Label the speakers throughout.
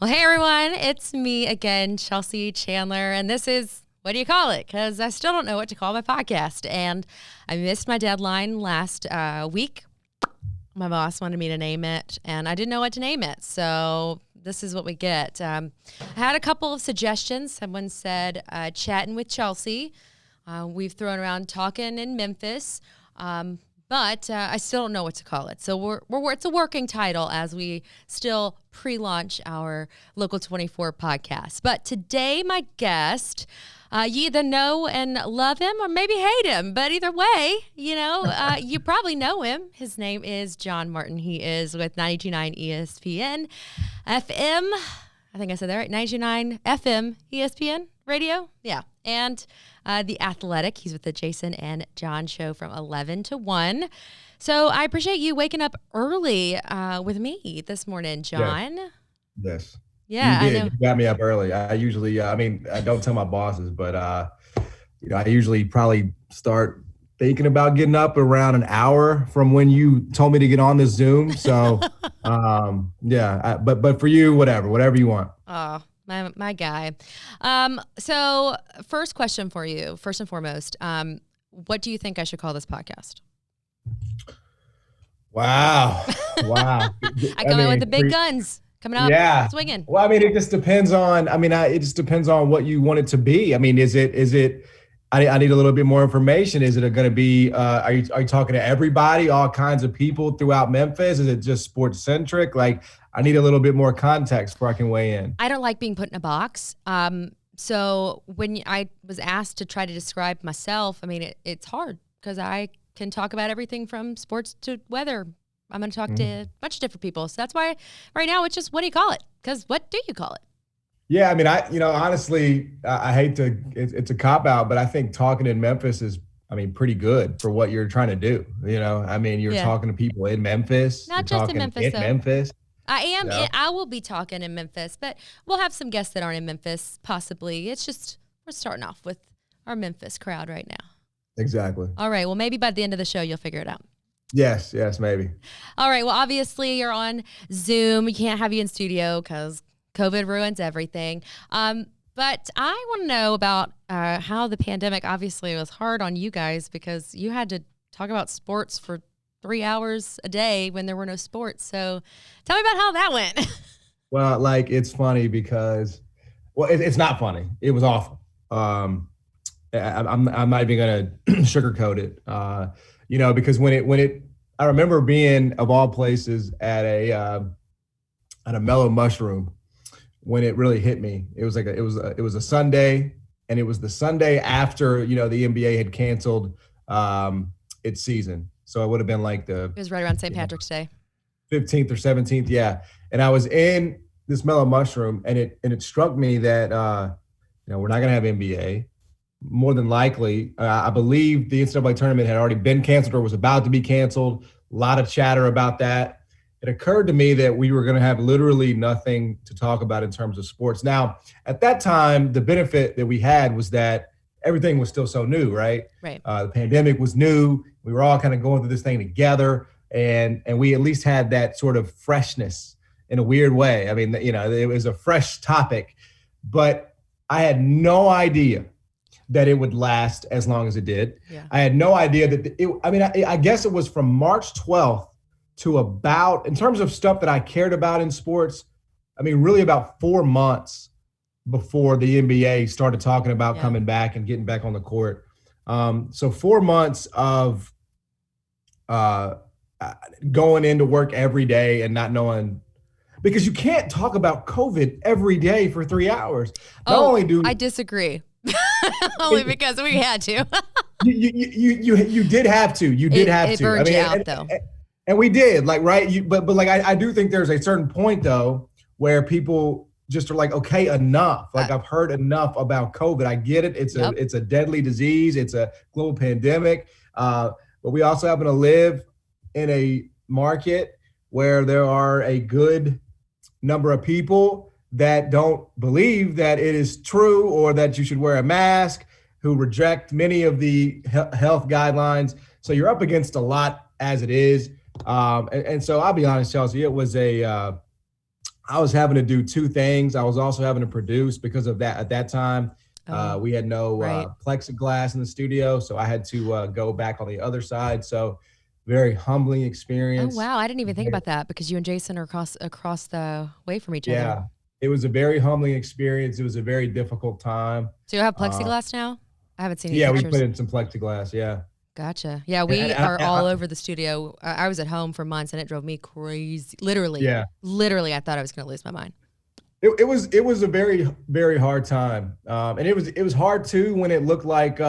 Speaker 1: Well, hey everyone, it's me again, Chelsea Chandler, and this is, what do you call it? Because I still don't know what to call my podcast, and I missed my deadline last week. My boss wanted me to name it, and I didn't know what to name it, so this is what we get. I had a couple of suggestions. Someone said chatting with Chelsea. We've thrown around talking in Memphis. But I still don't know what to call it. So it's a working title as we still pre-launch our Local 24 podcast. But today, my guest, you either know and love him or maybe hate him. But either way, you probably know him. His name is John Martin. He is with 92.9 ESPN FM. I think I said that right. 92.9 FM ESPN radio. Yeah. And The Athletic. He's with the Jason and John show from 11 to 1. So I appreciate you waking up early with me this morning, John.
Speaker 2: Yes.
Speaker 1: Yeah,
Speaker 2: you did.
Speaker 1: I know.
Speaker 2: You got me up early. I usually, I don't tell my bosses, but, I usually probably start thinking about getting up around an hour from when you told me to get on this Zoom. So, but for you, whatever you want.
Speaker 1: Oh, my guy. So first question for you, first and foremost, what do you think I should call this podcast?
Speaker 2: Wow.
Speaker 1: I come in with the big guns coming out swinging.
Speaker 2: Well, it just depends on, it just depends on what you want it to be. Is it, I need a little bit more information. Is it going to be, are you talking to everybody, all kinds of people throughout Memphis? Is it just sports centric? Like, I need a little bit more context before I can weigh in.
Speaker 1: I don't like being put in a box. So when I was asked to try to describe myself, it's hard because I can talk about everything from sports to weather. I'm going to talk to a bunch of different people. So that's why right now it's just, what do you call it? Because what do you call it?
Speaker 2: Yeah, honestly, I hate to, it's a cop out, but I think talking in Memphis is, pretty good for what you're trying to do. You're talking to people in Memphis.
Speaker 1: Not just in Memphis, though.
Speaker 2: Memphis.
Speaker 1: I am. Yeah. I will be talking in Memphis, but we'll have some guests that aren't in Memphis, possibly. It's just, we're starting off with our Memphis crowd right now.
Speaker 2: Exactly.
Speaker 1: All right. Well, maybe by the end of the show, you'll figure it out.
Speaker 2: Yes, maybe.
Speaker 1: All right. Well, obviously, you're on Zoom. We can't have you in studio because COVID ruins everything. But I want to know about how the pandemic obviously was hard on you guys because you had to talk about sports for 3 hours a day when there were no sports. So tell me about how that went.
Speaker 2: Well, it's funny because, it's not funny. It was awful. I'm not even going to sugarcoat it, because I remember being, of all places, at a Mellow Mushroom when it really hit me. It was it was a Sunday, and it was the Sunday after, the NBA had canceled its season. So it would have been
Speaker 1: it was right around St. Patrick's Day.
Speaker 2: 15th or 17th. Yeah. And I was in this Mellow Mushroom, and it struck me that, we're not going to have NBA. More than likely, I believe the NCAA tournament had already been canceled or was about to be canceled. A lot of chatter about that. It occurred to me that we were going to have literally nothing to talk about in terms of sports. Now, at that time, the benefit that we had was that everything was still so new, right?
Speaker 1: Right.
Speaker 2: The pandemic was new. We were all kind of going through this thing together, and we at least had that sort of freshness in a weird way. It was a fresh topic, but I had no idea that it would last as long as it did.
Speaker 1: Yeah.
Speaker 2: I had no idea that I guess it was from March 12th to about, in terms of stuff that I cared about in sports, really about 4 months before the NBA started talking about coming back and getting back on the court. So 4 months of going into work every day and not knowing, because you can't talk about COVID every day for 3 hours.
Speaker 1: I disagree. Only because we had to.
Speaker 2: you did have to. You did have to.
Speaker 1: It burned you out, though.
Speaker 2: And we did, right? But I do think there's a certain point, though, where people just are like, okay, enough. I've heard enough about COVID. I get it. It's a deadly disease. It's a global pandemic. But we also happen to live in a market where there are a good number of people that don't believe that it is true or that you should wear a mask, who reject many of the health guidelines. So you're up against a lot as it is. And so I'll be honest, Chelsea, it was I was having to do two things. I was also having to produce because of that. At that time, we had no
Speaker 1: right.
Speaker 2: plexiglass in the studio, so I had to go back on the other side. So very humbling
Speaker 1: Oh
Speaker 2: experience.
Speaker 1: wow, I didn't even think about that because you and Jason are across the way from each other.
Speaker 2: Yeah, it was a very humbling experience. It was a very difficult time.
Speaker 1: So you have
Speaker 2: Uh,
Speaker 1: plexiglass now? I haven't seen any
Speaker 2: yeah, we put
Speaker 1: pictures.
Speaker 2: in some plexiglass. Yeah,
Speaker 1: Gotcha. Yeah,
Speaker 2: and,
Speaker 1: we
Speaker 2: and
Speaker 1: are all
Speaker 2: I,
Speaker 1: over the studio. I was at home for months and it drove me crazy. Literally,
Speaker 2: yeah,
Speaker 1: literally, I thought I was going to lose my mind.
Speaker 2: it was a very very hard time, and it was hard too when it looked like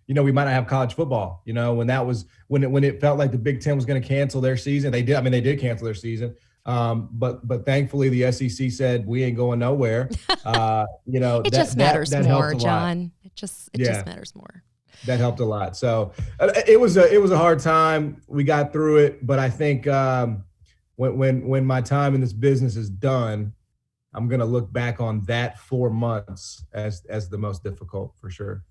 Speaker 2: we might not have college football. When that was when it felt like the Big Ten was going to cancel their season. They did. I mean, they did cancel their season. But thankfully the SEC said we ain't going nowhere.
Speaker 1: It
Speaker 2: that
Speaker 1: just matters
Speaker 2: that helped
Speaker 1: more,
Speaker 2: a lot.
Speaker 1: John. It
Speaker 2: Yeah,
Speaker 1: just matters more.
Speaker 2: that helped a lot. So it was a hard time. We got through it, but I think when my time in this business is done, I'm gonna look back on that 4 months as the most difficult for sure.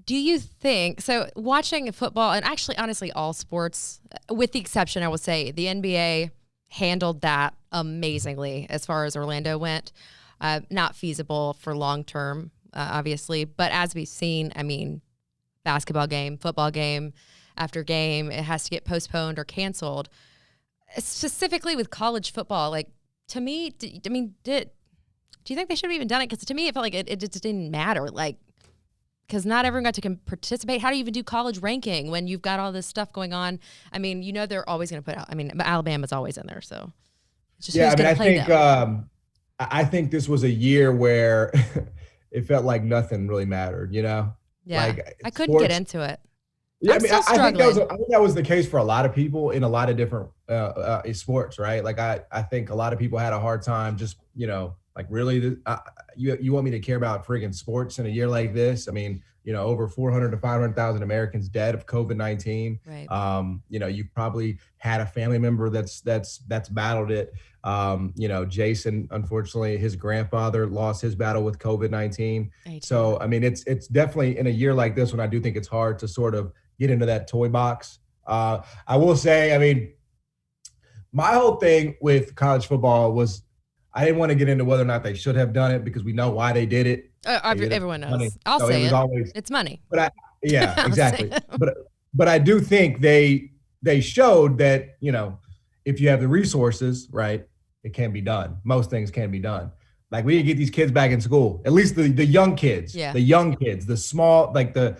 Speaker 1: Do you think so? Watching football and actually, honestly, all sports, with the exception, I will say, the NBA handled that amazingly as far as Orlando went. Not feasible for long term, obviously, but as we've seen, I mean, basketball game, football game after game, it has to get postponed or canceled. Specifically with college football, like to me, do you think they should have even done it? Because to me, it felt like it just didn't matter. Like, because not everyone got to participate. How do you even do college ranking when you've got all this stuff going on? I mean, they're always going to put out. I mean, Alabama's always in there, so it's just
Speaker 2: Yeah,
Speaker 1: who's
Speaker 2: I mean,
Speaker 1: going
Speaker 2: I
Speaker 1: to play
Speaker 2: think
Speaker 1: them.
Speaker 2: I think this was a year where it felt like nothing really mattered.
Speaker 1: Yeah,
Speaker 2: Like
Speaker 1: I couldn't get
Speaker 2: sports.
Speaker 1: into it.
Speaker 2: Yeah, I
Speaker 1: I'm
Speaker 2: mean,
Speaker 1: still
Speaker 2: I think that was
Speaker 1: struggling.
Speaker 2: I think that was the case for a lot of people in a lot of different sports, right? Like I think a lot of people had a hard time just like really you want me to care about friggin' sports in a year like this? I mean, over 400 to 500,000 Americans dead of COVID-19.
Speaker 1: Right.
Speaker 2: You've probably had a family member that's battled it. Jason, unfortunately, his grandfather lost his battle with COVID-19. So, I mean, it's definitely in a year like this when I do think it's hard to sort of get into that toy box. I will say, I mean, my whole thing with college football was I didn't want to get into whether or not they should have done it because we know why they did it. They did it
Speaker 1: Everyone
Speaker 2: for money.
Speaker 1: knows. I'll
Speaker 2: So it
Speaker 1: say
Speaker 2: was
Speaker 1: it.
Speaker 2: always,
Speaker 1: It's money.
Speaker 2: but yeah,
Speaker 1: I'll say
Speaker 2: exactly.
Speaker 1: it.
Speaker 2: But I do think they showed that, if you have the resources, right, it can be done. Most things can be done. Like we need to get these kids back in school, at least the young kids,
Speaker 1: Yeah.
Speaker 2: the young kids, the small, like the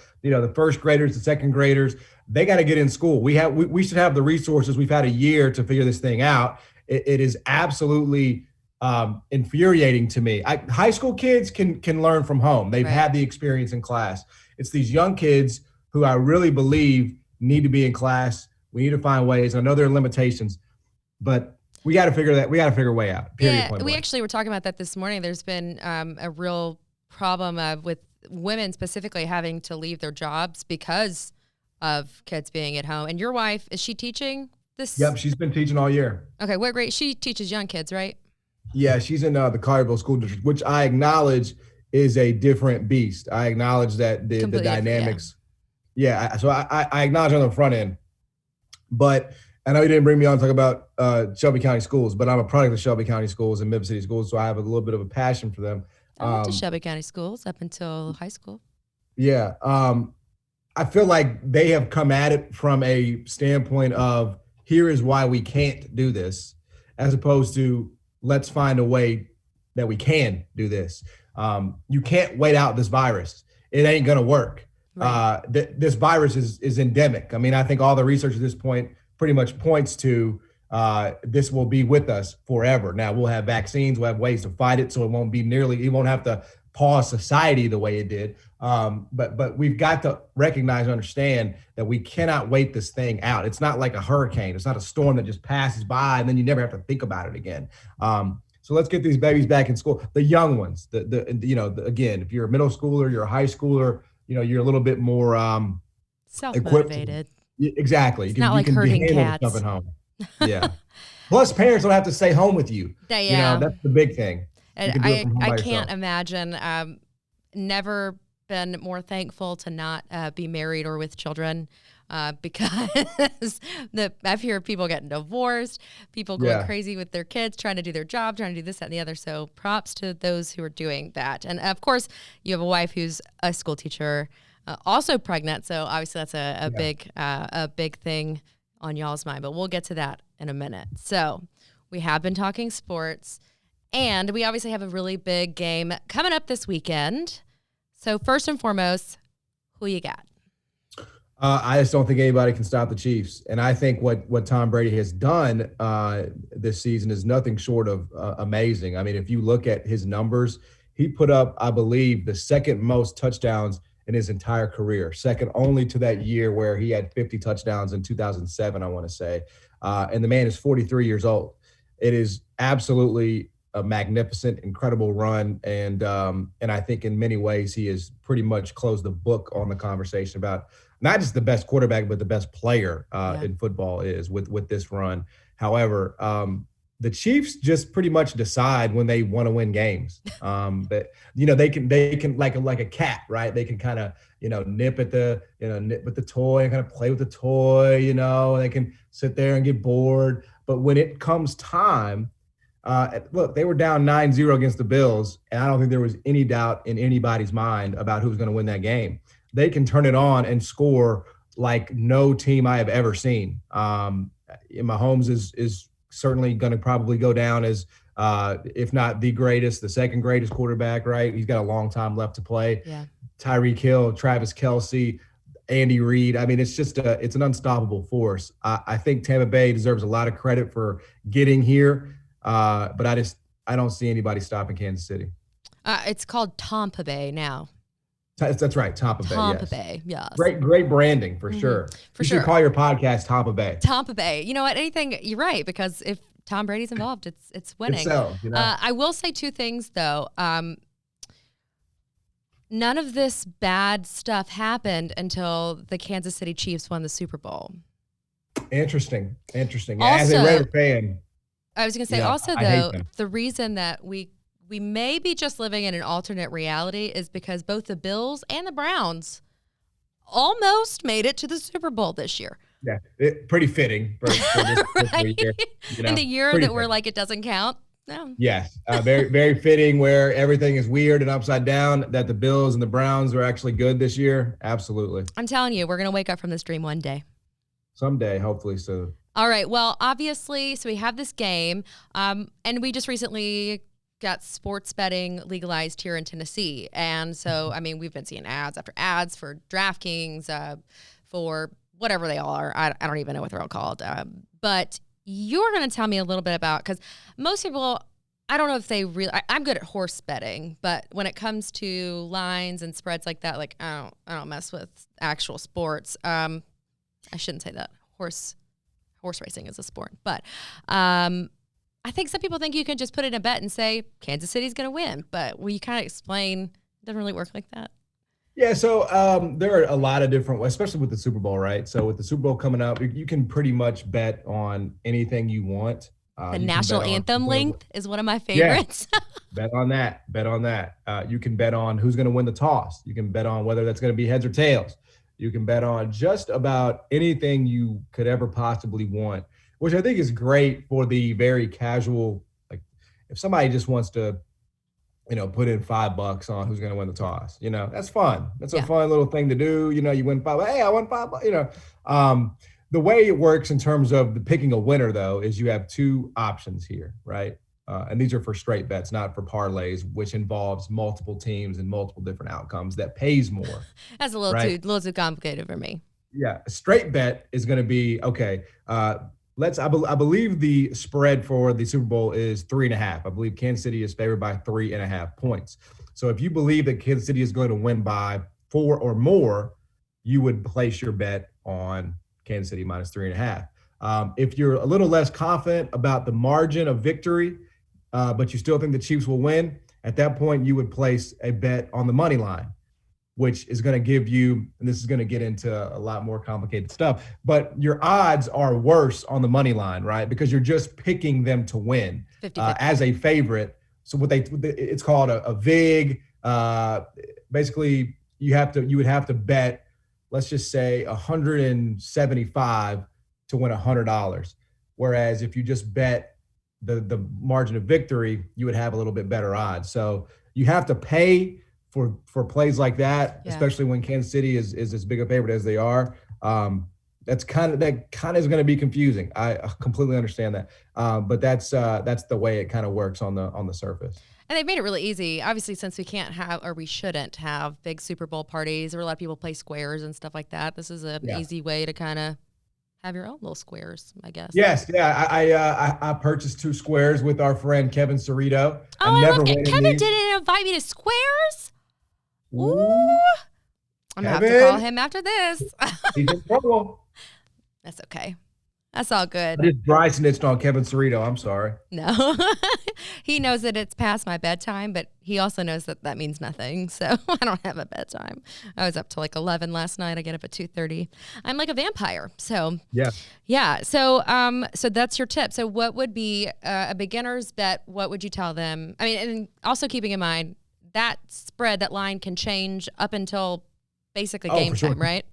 Speaker 2: first graders, the second graders, they got to get in school. We should have the resources. We've had a year to figure this thing out. It is absolutely infuriating to me. High school kids can learn from home. They've
Speaker 1: Right.
Speaker 2: had the experience in class. It's these young kids who I really believe need to be in class. We need to find ways. I know there are limitations, but we got to figure a way out. Period.
Speaker 1: Yeah,
Speaker 2: Point
Speaker 1: we
Speaker 2: blank.
Speaker 1: actually were talking about that this morning. There's been a real problem with women specifically having to leave their jobs because of kids being at home. And your wife, is she teaching this?
Speaker 2: Yep, she's been teaching all year.
Speaker 1: Okay, what grade? She teaches young kids, right?
Speaker 2: Yeah, she's in the Collierville School District, which I acknowledge is a different beast. I acknowledge that the
Speaker 1: Completely different,
Speaker 2: dynamics. Yeah, so I acknowledge on the front end, but I know you didn't bring me on to talk about Shelby County schools, but I'm a product of Shelby County schools and Memphis City schools, so I have a little bit of a passion for them.
Speaker 1: I went to Shelby County schools up until high school.
Speaker 2: Yeah, I feel like they have come at it from a standpoint of here is why we can't do this, as opposed to let's find a way that we can do this. You can't wait out this virus. It ain't going to work.
Speaker 1: Right.
Speaker 2: This virus is endemic. I mean, I think all the research at this point pretty much points to this will be with us forever. Now we'll have vaccines, we'll have ways to fight it. So it won't have to pause society the way it did. But we've got to recognize and understand that we cannot wait this thing out. It's not like a hurricane. It's not a storm that just passes by and then you never have to think about it again. So let's get these babies back in school. The young ones, again, if you're a middle schooler, you're a high schooler, you're a little bit more
Speaker 1: Self-motivated.
Speaker 2: Exactly.
Speaker 1: It's not like herding cats.
Speaker 2: Stuff at home. Yeah. Plus, parents don't have to stay home with you.
Speaker 1: Yeah.
Speaker 2: That's the big thing.
Speaker 1: And I can't imagine. Never been more thankful to not be married or with children. because I've heard people getting divorced, people going crazy with their kids, trying to do their job, trying to do this, that, and the other. So props to those who are doing that. And of course, you have a wife who's a school teacher, also pregnant. So obviously that's a big thing on y'all's mind. But we'll get to that in a minute. So we have been talking sports, and we obviously have a really big game coming up this weekend. So first and foremost, who you got?
Speaker 2: I just don't think anybody can stop the Chiefs. And I think what Tom Brady has done this season is nothing short of amazing. I mean, if you look at his numbers, he put up, I believe, the second most touchdowns in his entire career, second only to that year where he had 50 touchdowns in 2007, I want to say. And the man is 43 years old. It is absolutely a magnificent, incredible run. And I think in many ways he has pretty much closed the book on the conversation about not just the best quarterback, but the best player in football is with this run. However, the Chiefs just pretty much decide when they want to win games. But they can like a cat, right? They can kind of nip with the toy and kind of play with the toy. They can sit there and get bored. But when it comes time, look, they were down 9-0 against the Bills, and I don't think there was any doubt in anybody's mind about who was going to win that game. They can turn it on and score like no team I have ever seen. Mahomes is certainly going to probably go down as, if not the greatest, the second greatest quarterback, right? He's got a long time left to play. Yeah. Tyreek Hill, Travis Kelce, Andy Reid. I mean, it's just it's an unstoppable force. I think Tampa Bay deserves a lot of credit for getting here, but I don't see anybody stopping Kansas City.
Speaker 1: It's called Tampa Bay now.
Speaker 2: That's right, Tampa Bay.
Speaker 1: Tampa Bay, yes.
Speaker 2: Great branding for sure. You should call your podcast Tampa Bay.
Speaker 1: Tampa Bay. You know what? You're right, because if Tom Brady's involved, it's winning.
Speaker 2: It sells,
Speaker 1: I will say two things though. None of this bad stuff happened until the Kansas City Chiefs won the Super Bowl.
Speaker 2: Interesting.
Speaker 1: Also,
Speaker 2: as a Raider fan,
Speaker 1: I was going to say also though, the reason that we may be just living in an alternate reality is because both the Bills and the Browns almost made it to the Super Bowl this year.
Speaker 2: Yeah, pretty fitting for
Speaker 1: right?
Speaker 2: year.
Speaker 1: In the year that we're like, it doesn't count. No.
Speaker 2: Yes, very, very fitting where everything is weird and upside down, that the Bills and the Browns are actually good this year. Absolutely.
Speaker 1: I'm telling you, we're going to wake up from this dream one day.
Speaker 2: Someday, hopefully soon.
Speaker 1: All right. Well, obviously, so we have this game, and we just recently got sports betting legalized here in Tennessee. And so, I mean, we've been seeing ads after ads for DraftKings, for whatever they all are. I don't even know what they're all called. But you're going to tell me a little bit about, because most people, I don't know if they really, I'm good at horse betting, but when it comes to lines and spreads like that, like I don't mess with actual sports. I shouldn't say that. Horse racing is a sport, but I think some people think you can just put in a bet and say Kansas City's going to win, but will you kind of explain it doesn't really work like that?
Speaker 2: Yeah, so there are a lot of different ways, especially with the Super Bowl, right? So with the Super Bowl coming up, you can pretty much bet on anything you want.
Speaker 1: The national anthem length is one of my favorites.
Speaker 2: Yeah. Bet on that. You can bet on who's going to win the toss. You can bet on whether that's going to be heads or tails. You can bet on just about anything you could ever possibly want, which I think is great for the very casual. Like if somebody just wants to, put in $5 on who's going to win the toss, that's fun. That's a fun little thing to do. You win $5. Hey, I won $5. The way it works in terms of the picking a winner, though, is you have two options here, right? And these are for straight bets, not for parlays, which involves multiple teams and multiple different outcomes that pays more.
Speaker 1: That's a little too complicated for me.
Speaker 2: Yeah, a straight bet is going to be okay. I believe the spread for the Super Bowl is 3.5. I believe Kansas City is favored by 3.5 points. So if you believe that Kansas City is going to win by 4 or more, you would place your bet on Kansas City minus 3.5. If you're a little less confident about the margin of victory, but you still think the Chiefs will win, at that point you would place a bet on the money line, which is going to give you, and this is going to get into a lot more complicated stuff, but your odds are worse on the money line, right? Because you're just picking them to win as a favorite. So it's called a VIG. Basically, you would have to bet let's just say 175 to win $100. Whereas if you just bet the margin of victory, you would have a little bit better odds. So you have to pay for plays like that, especially when Kansas City is as big a favorite as they are. That kind of is going to be confusing. I completely understand that, but that's the way it kind of works on the surface.
Speaker 1: And they've made it really easy, obviously, since we can't have, or we shouldn't have, big Super Bowl parties or a lot of people play squares and stuff like that. This is an easy way to kind of have your own little squares, I guess.
Speaker 2: Yes, I purchased 2 squares with our friend Kevin Cerrito.
Speaker 1: Kevin didn't invite me to squares. Ooh. I'm going to have to call him after this.
Speaker 2: He's in trouble.
Speaker 1: That's okay. That's all good.
Speaker 2: I just dry snitched on Kevin Cerrito. I'm sorry.
Speaker 1: No. He knows that it's past my bedtime, but he also knows that means nothing. So I don't have a bedtime. I was up till like 11 last night. I get up at 2:30. I'm like a vampire. So yeah. So that's your tip. So what would be a beginner's bet? What would you tell them? I mean, and also keeping in mind that spread, that line can change up until basically game time, right?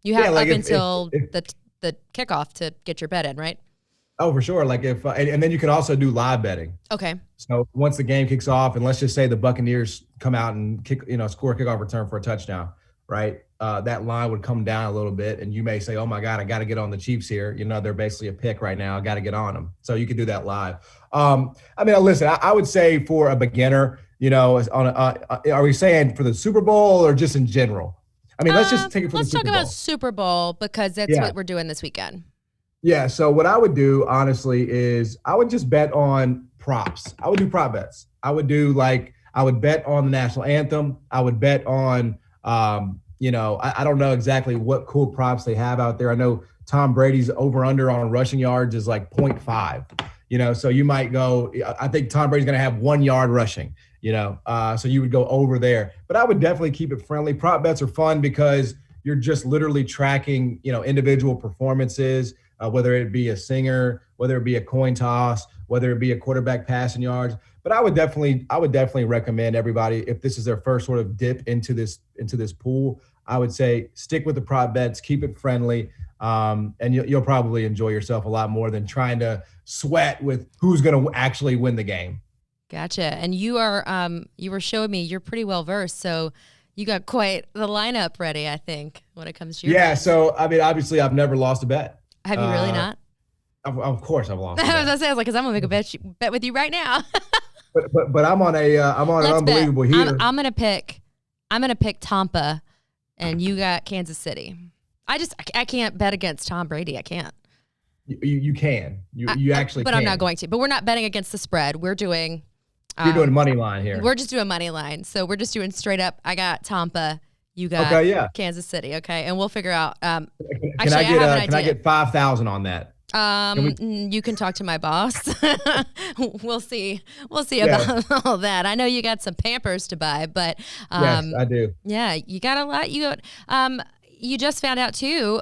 Speaker 1: You have up until the kickoff to get your bet in, right?
Speaker 2: Oh, for sure. Like if and then you can also do live betting.
Speaker 1: Okay.
Speaker 2: So once the game kicks off, and let's just say the Buccaneers come out and score a kickoff return for a touchdown, right? That line would come down a little bit, and you may say, "Oh my God, I got to get on the Chiefs here." They're basically a pick right now. I got to get on them. So you can do that live. Listen, I would say for a beginner, are we saying for the Super Bowl or just in general? I mean, let's just take it for the Super Bowl.
Speaker 1: Let's talk about Super Bowl because that's what we're doing this weekend.
Speaker 2: Yeah. So what I would do, honestly, is I would just bet on props. I would do prop bets. I would bet on the national anthem. I would bet on, I don't know exactly what cool props they have out there. I know Tom Brady's over-under on rushing yards is like 0.5. So you might go, I think Tom Brady's going to have 1 yard rushing. So you would go over there, but I would definitely keep it friendly. Prop bets are fun because you're just literally tracking, individual performances, whether it be a singer, whether it be a coin toss, whether it be a quarterback passing yards. But I would definitely recommend everybody, if this is their first sort of dip into this pool, I would say stick with the prop bets, keep it friendly. And you'll probably enjoy yourself a lot more than trying to sweat with who's going to actually win the game.
Speaker 1: Gotcha. And you were showing me you're pretty well versed, so you got quite the lineup ready, I think, when it comes to your bets.
Speaker 2: So I mean, obviously, I've never lost a bet.
Speaker 1: Have you really not?
Speaker 2: Of course, I've lost.
Speaker 1: I was gonna say, I was like, because I'm gonna make a bet with you right now.
Speaker 2: but I'm on an unbelievable heater.
Speaker 1: I'm gonna pick Tampa, and you got Kansas City. I can't bet against Tom Brady. I can't.
Speaker 2: You can. You actually
Speaker 1: but
Speaker 2: can.
Speaker 1: I'm not going to. But we're not betting against the spread. We're doing.
Speaker 2: You're doing money line here.
Speaker 1: We're just doing money line. So we're just doing straight up. I got Tampa. You got Kansas City. Okay. And we'll figure out. Can
Speaker 2: I get 5,000 on that?
Speaker 1: You can talk to my boss. We'll see about all that. I know you got some Pampers to buy, but
Speaker 2: yes, I do.
Speaker 1: Yeah, you got a lot. You just found out too.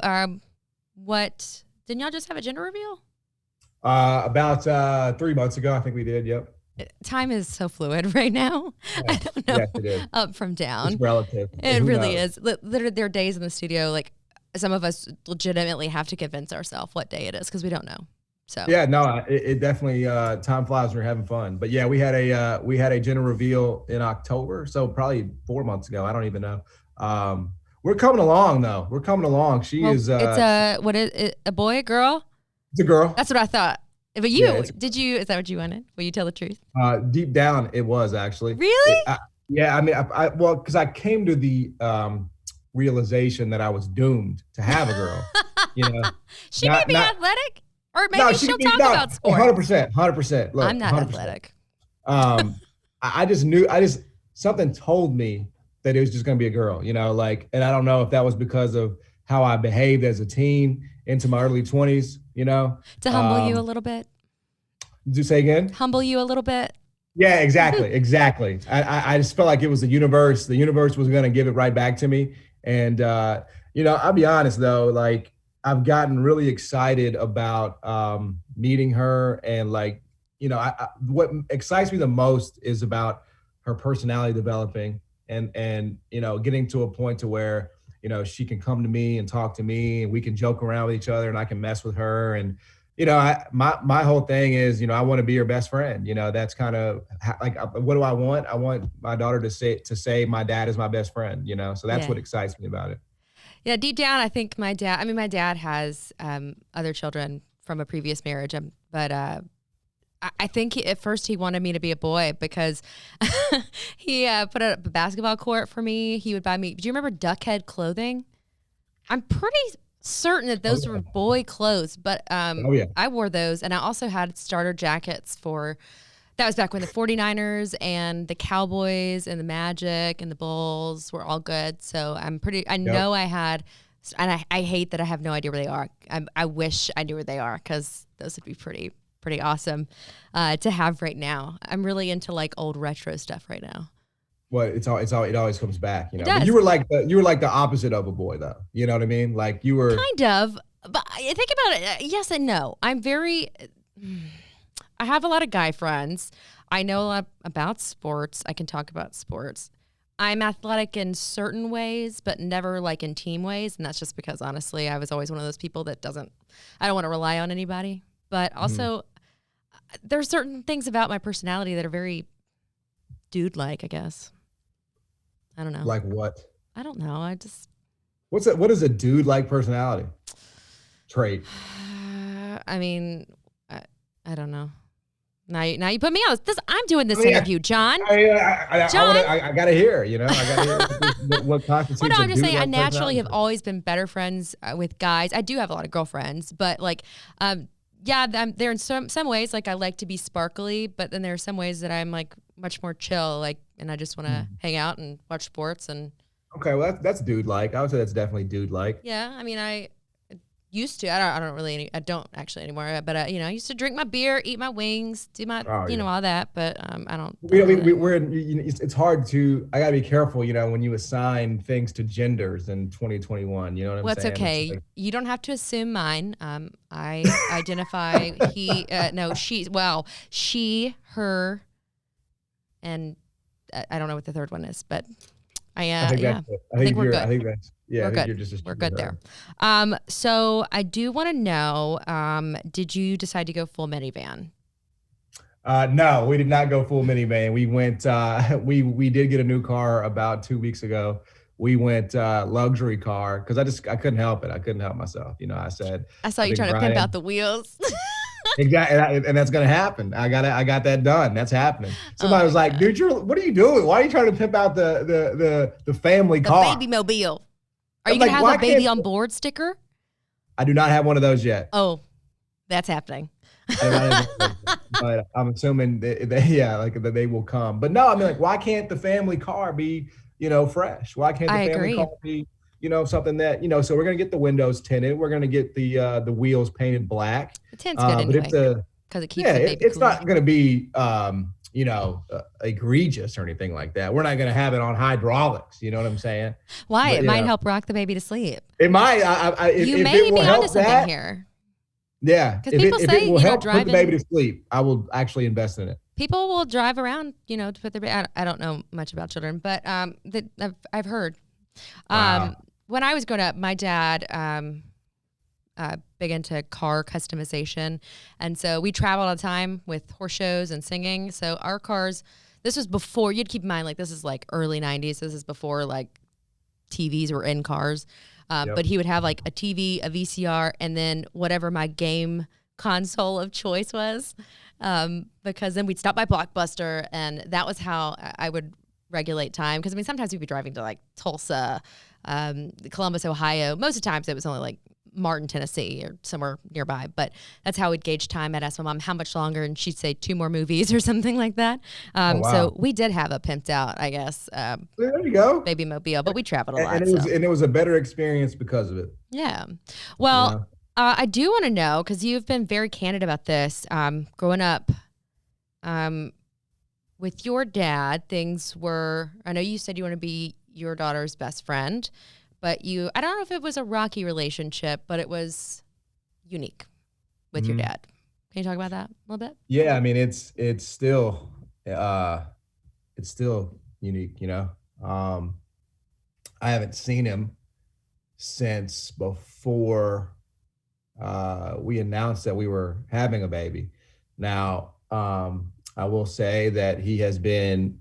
Speaker 1: What didn't y'all just have a gender reveal?
Speaker 2: About 3 months ago, I think we did. Yep.
Speaker 1: Time is so fluid right now. Yeah. I don't know.
Speaker 2: Yes, it is.
Speaker 1: Up from down.
Speaker 2: It's relative.
Speaker 1: It really is. Literally, there are days in the studio, like some of us legitimately have to convince ourselves what day it is because we don't know. So
Speaker 2: yeah, no, it definitely time flies when you're having fun. But yeah, we had a gender reveal in October, so probably 4 months ago. I don't even know. We're coming along though. We're coming along. It's
Speaker 1: a boy, a girl?
Speaker 2: It's a girl.
Speaker 1: That's what I thought. But is that what you wanted? Will you tell the truth?
Speaker 2: Deep down, it was actually.
Speaker 1: Really?
Speaker 2: Because I came to the realization that I was doomed to have a girl.
Speaker 1: She may be athletic, or maybe she'll talk about sports.
Speaker 2: 100%. Look,
Speaker 1: I'm not
Speaker 2: 100%.
Speaker 1: athletic.
Speaker 2: I just knew. Something told me that it was just going to be a girl. And I don't know if that was because of how I behaved as a teen into my early 20s.
Speaker 1: To humble you a little bit.
Speaker 2: Did you say again?
Speaker 1: Humble you a little bit.
Speaker 2: Yeah, exactly. I just felt like it was the universe. The universe was going to give it right back to me. And, I'll be honest though, like I've gotten really excited about meeting her. And what excites me the most is about her personality developing and getting to a point to where, she can come to me and talk to me, and we can joke around with each other, and I can mess with her. And my whole thing is, I want to be her best friend. That's kind of like, what do I want? I want my daughter to say my dad is my best friend. So that's what excites me about it.
Speaker 1: Yeah, deep down, I think my dad has other children from a previous marriage, but I think at first he wanted me to be a boy because he put up a basketball court for me. He would buy me. Do you remember duck head clothing? I'm pretty certain that those were boy clothes, but I wore those, and I also had starter jackets for. That was back when the 49ers and the Cowboys and the Magic and the Bulls were all good. So I know I had, and I hate that I have no idea where they are. I wish I knew where they are because those would be pretty awesome to have right now. I'm really into like old retro stuff right now.
Speaker 2: Well, it always comes back, But you were like the opposite of a boy, though. You know what I mean? Like you were
Speaker 1: kind of. But think about it. Yes and no. I have a lot of guy friends. I know a lot about sports. I can talk about sports. I'm athletic in certain ways, but never like in team ways. And that's just because, honestly, I was always one of those people that I don't want to rely on anybody. But also, there's certain things about my personality that are very dude-like, I guess. I don't know.
Speaker 2: Like what?
Speaker 1: I don't know.
Speaker 2: What is a dude-like personality trait?
Speaker 1: I mean, I don't know. Now you put me on this. I'm doing this interview, John.
Speaker 2: I gotta hear. I gotta hear what constitutes.
Speaker 1: Well, no, I'm just saying. I naturally have always been better friends with guys. I do have a lot of girlfriends, but like, they're in some ways like I like to be sparkly, but then there are some ways that I'm like much more chill, like, and I just want to hang out and watch sports and.
Speaker 2: Okay, well that's dude-like. I would say that's definitely dude-like.
Speaker 1: Yeah, I mean I used to. I don't actually anymore. But I used to drink my beer, eat my wings, do my all that. But I don't.
Speaker 2: It's hard to. I gotta be careful, when you assign things to genders in 2021. You know what I'm saying?
Speaker 1: Well, it's okay. Like, you don't have to assume mine. I identify she. Well, she, her, and I don't know what the third one is, but I think we're good.
Speaker 2: I think that's. Yeah,
Speaker 1: we're good there. So I do want to know, did you decide to go full minivan?
Speaker 2: No, we did not go full minivan. We went, we did get a new car about 2 weeks ago. We went luxury car because I couldn't help it. I couldn't help myself. I said.
Speaker 1: I saw you trying to pimp out the wheels.
Speaker 2: Exactly, and that's gonna happen. I got that done. That's happening. Somebody was like, "Dude, what are you doing? Why are you trying to pimp out the family car,
Speaker 1: the baby mobile? Are you gonna have a baby on board sticker?"
Speaker 2: I do not have one of those yet.
Speaker 1: Oh, that's happening.
Speaker 2: But I'm assuming that they will come. But no, I mean, like, why can't the family car be fresh? Why can't the family car be something that so we're gonna get the windows tinted. We're gonna get the wheels painted black.
Speaker 1: The tint's good anyway, because it keeps the baby
Speaker 2: it's
Speaker 1: cool.
Speaker 2: Not gonna be egregious or anything like that. We're not gonna have it on hydraulics. You know what I'm saying?
Speaker 1: Why? It might help rock the baby to sleep.
Speaker 2: It might.
Speaker 1: You may be onto something here.
Speaker 2: Yeah,
Speaker 1: because people say
Speaker 2: it will help put the baby to sleep, I will actually invest in it.
Speaker 1: People will drive around, to put their baby. I don't know much about children, but I've heard.
Speaker 2: Wow.
Speaker 1: When I was growing up, my dad big into car customization, and so we traveled all the time with horse shows and singing. So our cars, this was before. You'd keep in mind, like, this is like early '90s. This is before like TVs were in cars. But he would have like a TV, a VCR, and then whatever my game console of choice was, because then we'd stop by Blockbuster, and that was how I would regulate time. Because sometimes we'd be driving to like Tulsa, Columbus, Ohio. Most of the times it was only like Martin, Tennessee, or somewhere nearby. But that's how we'd gauge time. I'd ask my mom how much longer, and she'd say 2 more movies or something like that. So we did have a pimped out, I guess.
Speaker 2: There you go,
Speaker 1: baby mobile, but we traveled a lot.
Speaker 2: And it was a better experience because of it.
Speaker 1: Yeah. Well, I do want to know, because you've been very candid about this. Growing up, with your dad, things were. I know you said you want to be your daughter's best friend. But I don't know if it was a rocky relationship, but it was unique with your dad. Can you talk about that a little bit?
Speaker 2: Yeah, I mean, it's still unique, I haven't seen him since before we announced that we were having a baby. Now, I will say that he has been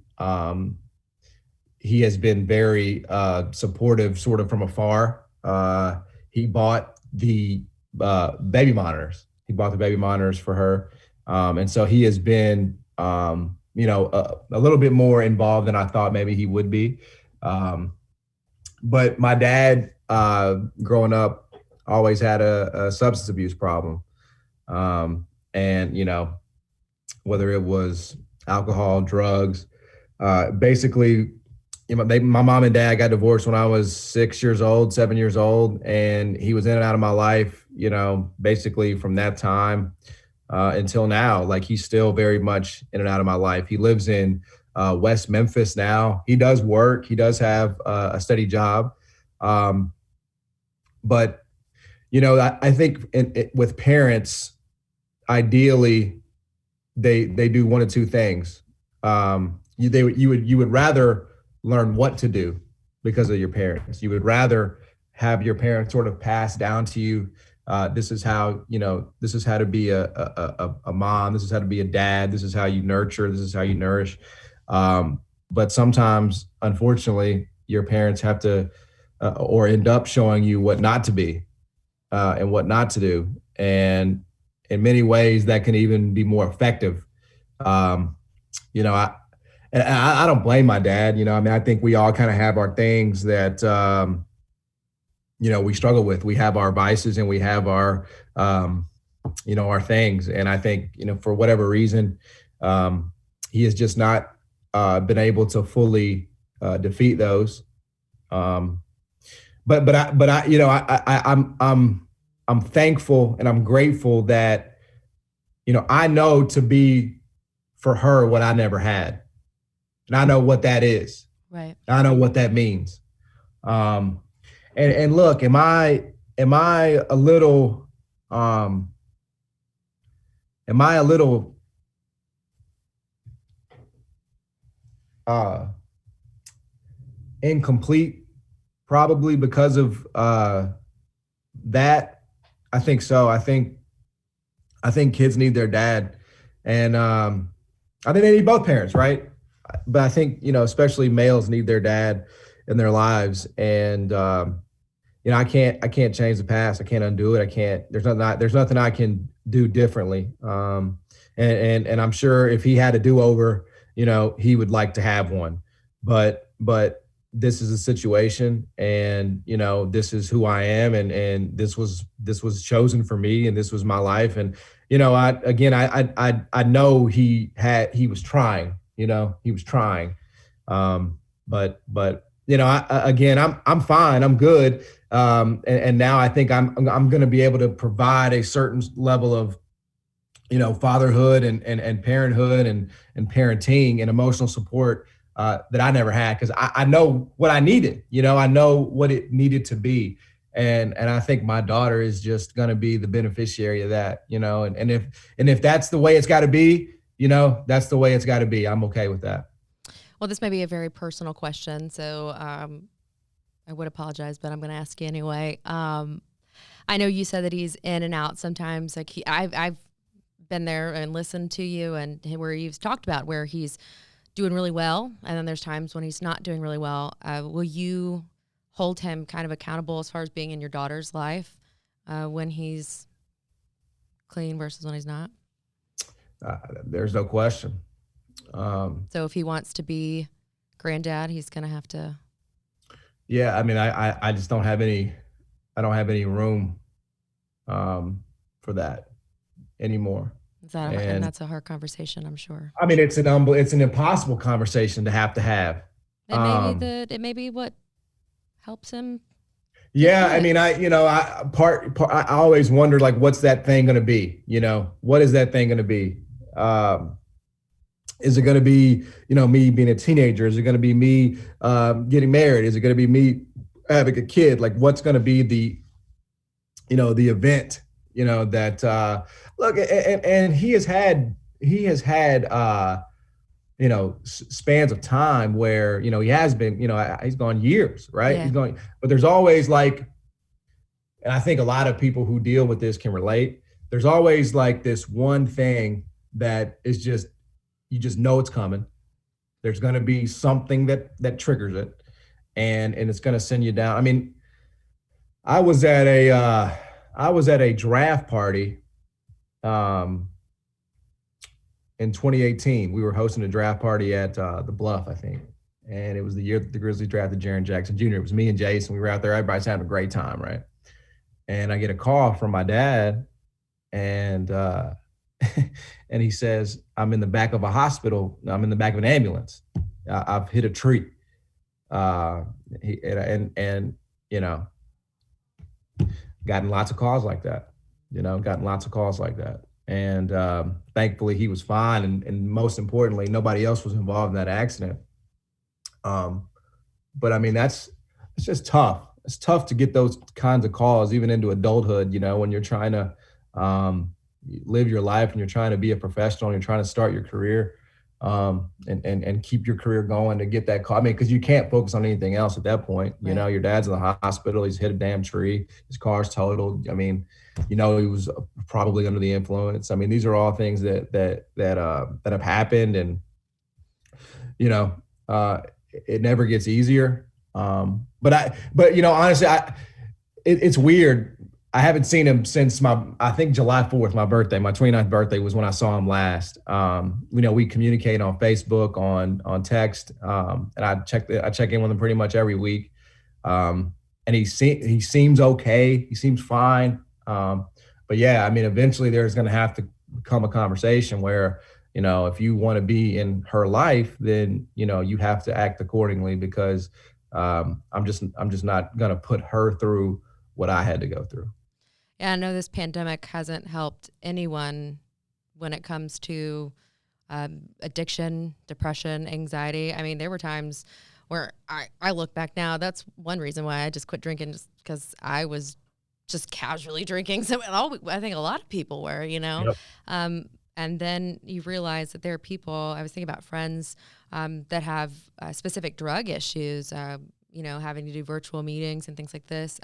Speaker 2: very supportive, sort of from afar. He bought the baby monitors. He bought the baby monitors for her, and so he has been, a little bit more involved than I thought maybe he would be. But my dad, growing up, always had a substance abuse problem, and whether it was alcohol, drugs, basically my mom and dad got divorced when I was 6 years old, 7 years old, and he was in and out of my life, basically from that time until now. Like, he's still very much in and out of my life. He lives in West Memphis now. He does work. He does have a steady job. But, I think with parents, ideally, they do one of two things. You would rather learn what to do because of your parents. You would rather have your parents sort of pass down to you. This is how to be a mom. This is how to be a dad. This is how you nurture. This is how you nourish. But sometimes, unfortunately, your parents have to or end up showing you what not to be and what not to do. And in many ways, that can even be more effective. I don't blame my dad. I think we all kind of have our things that, we struggle with. We have our vices and we have our, our things. And I think, for whatever reason, he has just not been able to fully defeat those. I'm thankful and I'm grateful that, I know to be for her what I never had. And I know what that is.
Speaker 1: Right.
Speaker 2: I know what that means. And look, am I a little incomplete? Probably because of that. I think so. I think kids need their dad, and I think they need both parents, right? But I think, especially males need their dad in their lives. And, I can't change the past. I can't undo it. There's nothing I can do differently. And I'm sure if he had a do-over, he would like to have one, but this is a situation, and, this is who I am. And this was chosen for me, and this was my life. And, I know he was trying. He was trying, but I'm fine. I'm good. And now I think I'm going to be able to provide a certain level of, fatherhood and parenthood and parenting and emotional support that I never had, because I know what I needed. I know what it needed to be. And I think my daughter is just going to be the beneficiary of that, and if that's the way it's got to be, that's the way it's got to be. I'm okay with that.
Speaker 1: Well, this may be a very personal question, so I would apologize, but I'm going to ask you anyway. I know you said that he's in and out sometimes. Like I've been there and listened to you, and where you've talked about where he's doing really well, and then there's times when he's not doing really well. Will you hold him kind of accountable as far as being in your daughter's life when he's clean versus when he's not?
Speaker 2: There's no question.
Speaker 1: So if he wants to be granddad, he's going to have to.
Speaker 2: Yeah. I mean, I just don't have any room for that anymore.
Speaker 1: And that's a hard conversation, I'm sure.
Speaker 2: I mean, it's an impossible conversation to have.
Speaker 1: It may be what helps him.
Speaker 2: Yeah. I mean, I always wondered, like, what's that thing going to be? What is that thing going to be? Is it going to be, me being a teenager? Is it going to be me getting married? Is it going to be me having a kid? Like, what's going to be the event, that, look, and he has had spans of time where, he has been, he's gone years, right?
Speaker 1: Yeah.
Speaker 2: He's going, but there's always like and I think a lot of people who deal with this can relate. There's always like this one thing that is just, you just know it's coming. There's going to be something that triggers it, and it's going to send you down. I mean, I was at a draft party in 2018. We were hosting a draft party at the Bluff, I think, and it was the year that the Grizzlies drafted Jaren Jackson Jr. It was me and Jason. We were out there. Everybody's having a great time, right? And I get a call from my dad, and and he says, I'm in the back of a hospital. I'm in the back of an ambulance. I've hit a tree. And you know, gotten lots of calls like that, And thankfully he was fine. And most importantly, nobody else was involved in that accident. But I mean, it's just tough. It's tough to get those kinds of calls, even into adulthood, when you're trying to live your life and you're trying to be a professional and you're trying to start your career and keep your career going, to get that call. I mean, because you can't focus on anything else at that point. Right. Your dad's in the hospital. He's hit a damn tree. His car's totaled. I mean, he was probably under the influence. I mean, these are all things that have happened, and it never gets easier. But honestly, it's weird. I haven't seen him since I think July 4th, my birthday, my 29th birthday was when I saw him last. We communicate on Facebook, on text, and I check in with him pretty much every week. And he seems okay. He seems fine. But yeah, I mean, eventually there's going to have to become a conversation where, if you want to be in her life, then, you have to act accordingly, because I'm just not going to put her through what I had to go through.
Speaker 1: Yeah, I know this pandemic hasn't helped anyone when it comes to addiction, depression, anxiety. I mean, there were times where I look back now, that's one reason why I just quit drinking, just because I was just casually drinking. So I think a lot of people were, Yep. And then you realize that there are people, I was thinking about friends that have specific drug issues, having to do virtual meetings and things like this.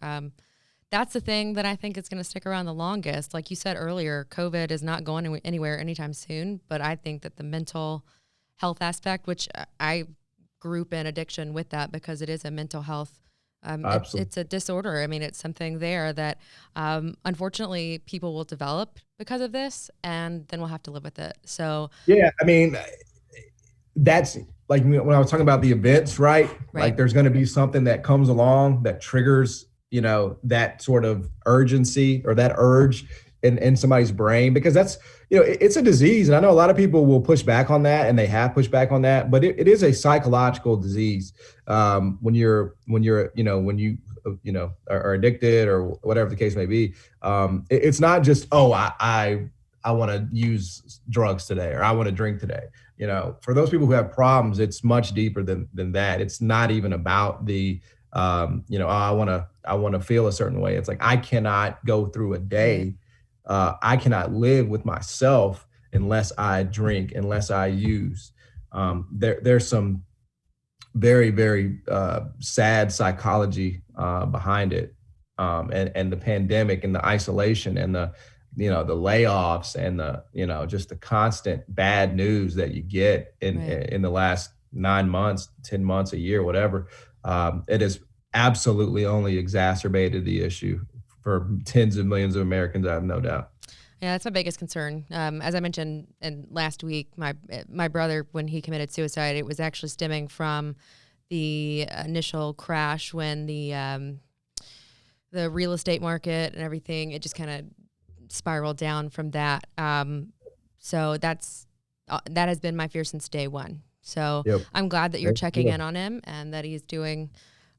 Speaker 1: That's the thing that I think is going to stick around the longest. Like you said earlier, COVID is not going anywhere anytime soon, but I think that the mental health aspect, which I group in addiction with that, because it is a mental health, it's a disorder. I mean, it's something there that unfortunately people will develop because of this, and then we'll have to live with it. So
Speaker 2: yeah, I mean, that's like when I was talking about the events, right? Like there's going to be something that comes along that triggers that sort of urgency or that urge in somebody's brain, because that's, it's a disease. And I know a lot of people will push back on that, and they have pushed back on that, but it is a psychological disease. When you are addicted or whatever the case may be, it's not just, I want to use drugs today, or I want to drink today. For those people who have problems, it's much deeper than that. It's not even about the, I want to feel a certain way. It's like, I cannot go through a day. I cannot live with myself unless I drink, unless I use. There's some very, very sad psychology behind it. And the pandemic and the isolation and the layoffs and the, just the constant bad news that you get in the last 9 months, 10 months, a year, whatever. It has absolutely only exacerbated the issue for tens of millions of Americans, I have no doubt.
Speaker 1: Yeah, that's my biggest concern. As I mentioned last week, my brother, when he committed suicide, it was actually stemming from the initial crash when the real estate market and everything, it just kind of spiraled down from that. So that has been my fear since day one. So yep. I'm glad that you're checking in on him and that he's doing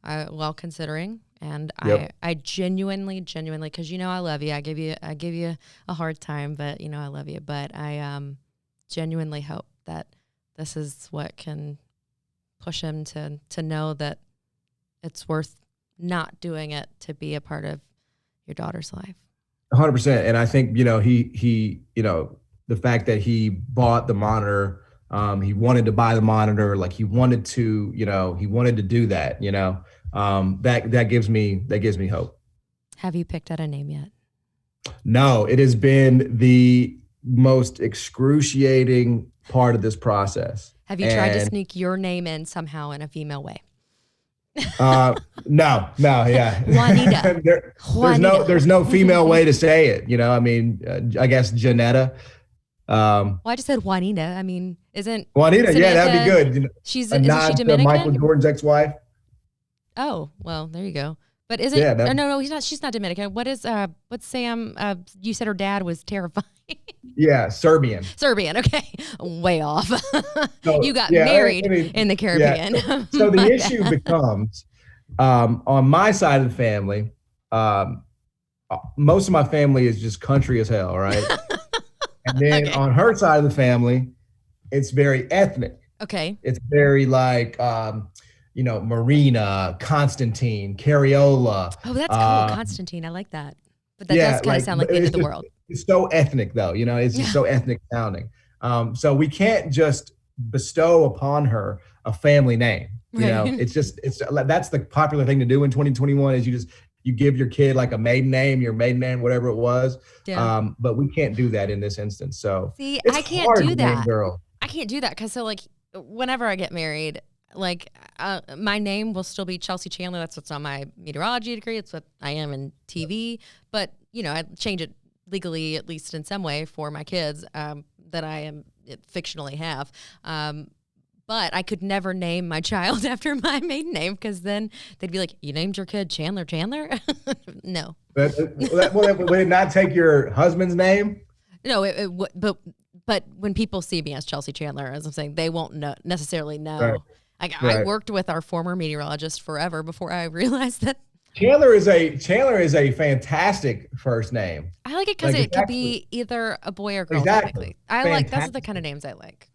Speaker 1: well, considering. And yep. I genuinely, because I love you. I give you a hard time, but I love you. But I genuinely hope that this is what can push him to know that it's worth not doing it to be a part of your daughter's life.
Speaker 2: 100%. And I think he the fact that he bought the monitor. He wanted to buy the monitor, like he wanted to do that, that gives me hope.
Speaker 1: Have you picked out a name yet?
Speaker 2: No, it has been the most excruciating part of this process.
Speaker 1: Have you tried to sneak your name in somehow in a female way?
Speaker 2: No, yeah.
Speaker 1: Juanita.
Speaker 2: There's no female way to say it. You know, I mean, I guess Janetta.
Speaker 1: Well, I just said Juanita. I mean, isn't
Speaker 2: Juanita?
Speaker 1: Samantha,
Speaker 2: yeah, that'd be good. You know,
Speaker 1: isn't she Dominican?
Speaker 2: Michael Jordan's ex-wife.
Speaker 1: Oh, well, there you go. But isn't?
Speaker 2: Yeah,
Speaker 1: no, he's not. She's not Dominican. What's Sam? You said her dad was terrifying.
Speaker 2: Yeah, Serbian.
Speaker 1: Okay, way off.
Speaker 2: So,
Speaker 1: you got married in the Caribbean.
Speaker 2: Yeah. So the issue becomes, on my side of the family, most of my family is just country as hell, right? And then on her side of the family, it's very ethnic.
Speaker 1: Okay.
Speaker 2: It's very like, Marina, Constantine, Cariola.
Speaker 1: Oh, that's cool, Constantine. I like that. But that does kind of sound like the end of the world.
Speaker 2: It's so ethnic, though. You know, it's just so ethnic sounding. So we can't just bestow upon her a family name. You know, that's the popular thing to do in 2021 is you give your kid like a maiden name, whatever it was. Yeah. But we can't do that in this instance. So
Speaker 1: see, I can't do that. I can't do that because whenever I get married, my name will still be Chelsea Chandler. That's what's on my meteorology degree. It's what I am in TV. But I change it legally, at least in some way, for my kids that I am fictionally have. But I could never name my child after my maiden name because then they'd be like, "You named your kid Chandler?" No.
Speaker 2: Would it not take your husband's name?
Speaker 1: No, but when people see me as Chelsea Chandler, as I'm saying, they won't necessarily know. Right. I worked with our former meteorologist forever before I realized that.
Speaker 2: Chandler is a fantastic first name.
Speaker 1: I like it because it could be either a boy or girl.
Speaker 2: Exactly.
Speaker 1: Those are the kind of names I like.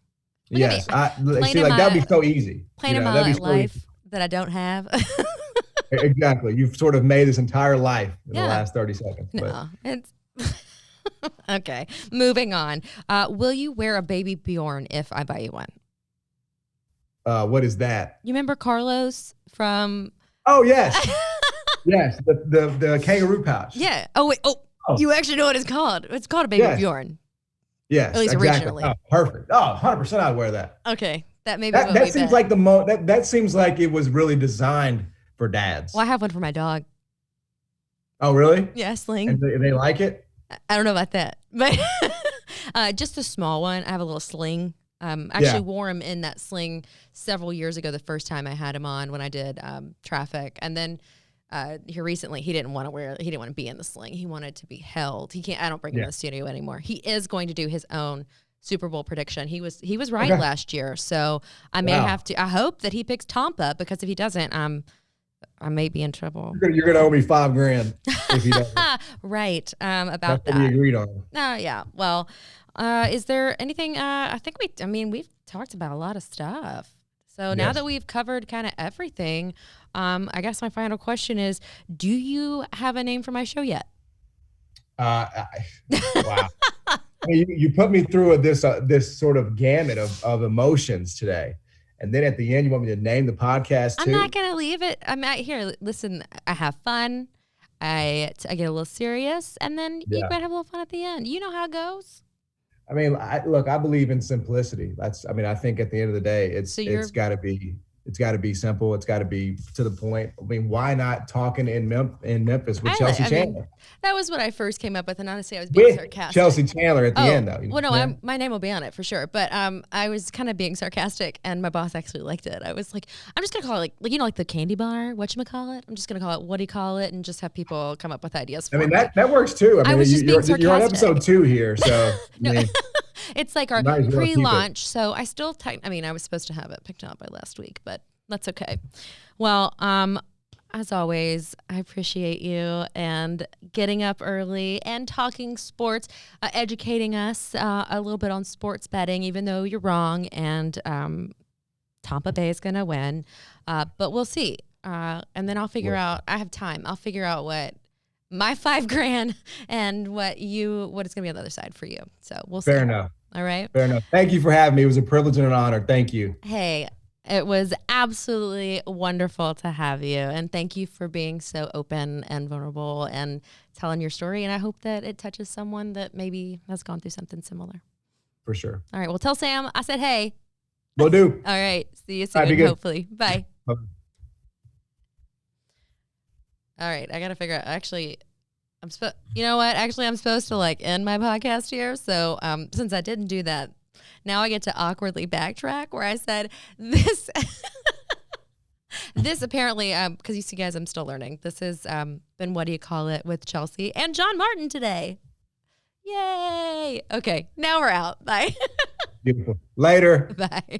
Speaker 2: Yes, that'd be so easy.
Speaker 1: Plain in my life that I don't have.
Speaker 2: Exactly. You've sort of made this entire life in the last 30 seconds.
Speaker 1: No, it's okay. Moving on. Will you wear a baby Bjorn if I buy you one?
Speaker 2: What is that?
Speaker 1: You remember Carlos from?
Speaker 2: Oh yes, yes. The kangaroo pouch.
Speaker 1: Yeah. Oh wait. Oh, you actually know what it's called? It's called a baby Bjorn.
Speaker 2: Yes,
Speaker 1: at least originally.
Speaker 2: Oh, perfect. Oh, 100% I'd wear that.
Speaker 1: Okay, that maybe
Speaker 2: that seems like that seems like it was really designed for dads.
Speaker 1: Well, I have one for my dog.
Speaker 2: Oh, really?
Speaker 1: Yeah, sling.
Speaker 2: And they like it?
Speaker 1: I don't know about that, but just a small one. I have a little sling. Actually wore him in that sling several years ago. The first time I had him on when I did traffic, and then here recently he didn't want to be in the sling. He wanted to be held. I don't bring him in the studio anymore. He is going to do his own Super Bowl prediction. He was right last year, so I may have to. I hope that he picks Tampa because if he doesn't, I may be in trouble.
Speaker 2: You're gonna owe me $5,000 if he doesn't.
Speaker 1: Right. About
Speaker 2: that's
Speaker 1: that.
Speaker 2: What we agreed on.
Speaker 1: Yeah. Well, is there anything? I think we've talked about a lot of stuff. So now that we've covered kind of everything, I guess my final question is: do you have a name for my show yet?
Speaker 2: Wow. You put me through this sort of gamut of emotions today. And then at the end, you want me to name the podcast too?
Speaker 1: I'm not going to leave it. I'm out here. Listen, I have fun. I get a little serious. And then you might have a little fun at the end. You know how it goes.
Speaker 2: I mean, I believe in simplicity. I think at the end of the day, it's got to be simple. It's got to be to the point. I mean, why not talking in Memphis with Chelsea Chandler?
Speaker 1: That was what I first came up with, and honestly, I was being sarcastic.
Speaker 2: Chelsea Chandler at the end, though.
Speaker 1: Well, no, my name will be on it for sure. But I was kind of being sarcastic, and my boss actually liked it. I was like, I'm just gonna call it like the candy bar. Whatchamacallit? I'm just gonna call it what do you call it, and just have people come up with ideas.
Speaker 2: That works too. I mean,
Speaker 1: was just being sarcastic.
Speaker 2: You're on episode 2 here, so.
Speaker 1: No. It's like our pre-launch, so I still. I was supposed to have it picked up by last week, but that's okay. Well, as always, I appreciate you and getting up early and talking sports, educating us a little bit on sports betting, even though you're wrong and Tampa Bay is going to win. But we'll see. And then I'll figure out. I have time. I'll figure out what my $5,000 and what it's going to be on the other side for you. So we'll see.
Speaker 2: Fair enough.
Speaker 1: All right.
Speaker 2: Fair enough. Thank you for having me. It was a privilege and an honor. Thank you.
Speaker 1: Hey, It was absolutely wonderful to have you. And thank you for being so open and vulnerable and telling your story. And I hope that it touches someone that maybe has gone through something similar.
Speaker 2: For sure.
Speaker 1: All right. Well, tell Sam I said hey.
Speaker 2: Will do.
Speaker 1: All right. See you soon, hopefully. Bye.
Speaker 2: Bye.
Speaker 1: All right. I got to figure out. Actually, you know what? Actually, I'm supposed to like end my podcast here. So since I didn't do that, now I get to awkwardly backtrack where I said this. This apparently, because you see, guys, I'm still learning. This has been What Do You Call It with Chelsea and John Martin today. Yay. Okay. Now we're out. Bye.
Speaker 2: Beautiful. Later.
Speaker 1: Bye.